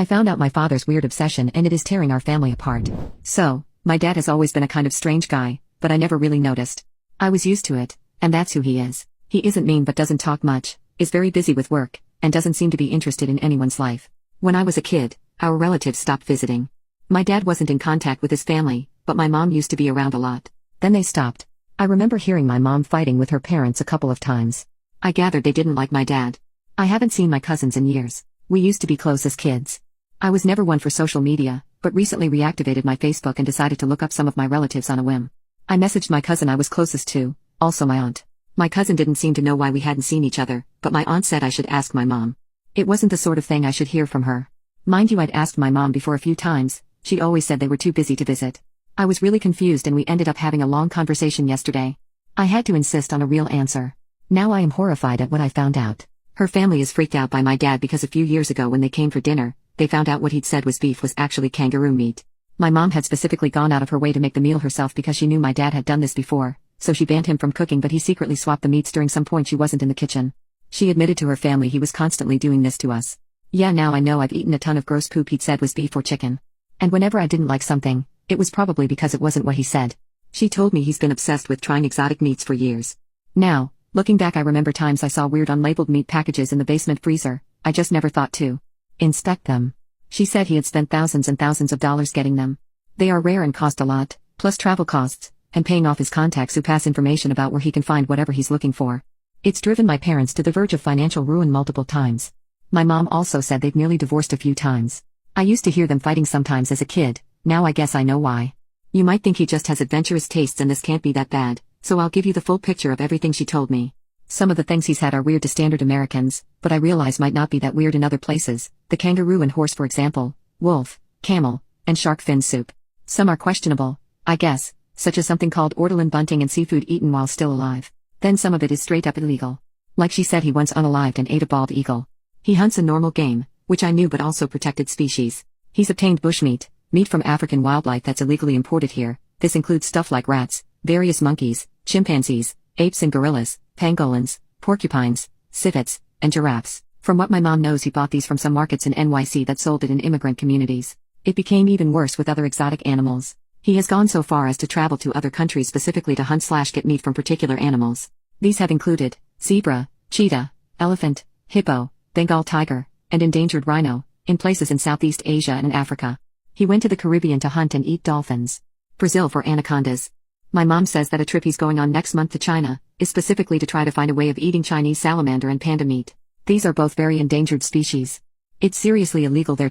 I found out my father's weird obsession and it is tearing our family apart. So, my dad has always been a kind of strange guy, but I never really noticed. I was used to it, and that's who he is. He isn't mean but doesn't talk much, is very busy with work, and doesn't seem to be interested in anyone's life. When I was a kid, our relatives stopped visiting. My dad wasn't in contact with his family, but my mom used to be around a lot. Then they stopped. I remember hearing my mom fighting with her parents a couple of times. I gathered they didn't like my dad. I haven't seen my cousins in years. We used to be close as kids. I was never one for social media, but recently reactivated my Facebook and decided to look up some of my relatives on a whim. I messaged my cousin I was closest to, also my aunt. My cousin didn't seem to know why we hadn't seen each other, but my aunt said I should ask my mom. It wasn't the sort of thing I should hear from her. Mind you, I'd asked my mom before a few times. She'd always said they were too busy to visit. I was really confused and we ended up having a long conversation yesterday. I had to insist on a real answer. Now I am horrified at what I found out. Her family is freaked out by my dad because a few years ago when they came for dinner, they found out what he'd said was beef was actually kangaroo meat. My mom had specifically gone out of her way to make the meal herself because she knew my dad had done this before, so she banned him from cooking, but he secretly swapped the meats during some point she wasn't in the kitchen. She admitted to her family he was constantly doing this to us. Yeah, now I know I've eaten a ton of gross poop he'd said was beef or chicken. And whenever I didn't like something, it was probably because it wasn't what he said. She told me he's been obsessed with trying exotic meats for years. Now, looking back, I remember times I saw weird unlabeled meat packages in the basement freezer. I just never thought to inspect them. She said he had spent thousands and thousands of dollars getting them. They are rare and cost a lot, plus travel costs, and paying off his contacts who pass information about where he can find whatever he's looking for. It's driven my parents to the verge of financial ruin multiple times. My mom also said they've nearly divorced a few times. I used to hear them fighting sometimes as a kid, now I guess I know why. You might think he just has adventurous tastes and this can't be that bad, so I'll give you the full picture of everything she told me. Some of the things he's had are weird to standard Americans, but I realize might not be that weird in other places. The kangaroo and horse, for example, wolf, camel, and shark fin soup. Some are questionable, I guess, such as something called ortolan bunting and seafood eaten while still alive. Then some of it is straight up illegal. Like she said, he once unalived and ate a bald eagle. He hunts a normal game, which I knew, but also protected species. He's obtained bushmeat, meat from African wildlife that's illegally imported here. This includes stuff like rats, various monkeys, chimpanzees, apes and gorillas, pangolins, porcupines, civets, and giraffes. From what my mom knows, he bought these from some markets in NYC that sold it in immigrant communities. It became even worse with other exotic animals. He has gone so far as to travel to other countries specifically to hunt/get meat from particular animals. These have included zebra, cheetah, elephant, hippo, Bengal tiger, and endangered rhino, in places in Southeast Asia and Africa. He went to the Caribbean to hunt and eat dolphins. Brazil for anacondas. My mom says that a trip he's going on next month to China is specifically to try to find a way of eating Chinese salamander and panda meat. These are both very endangered species. It's seriously illegal there to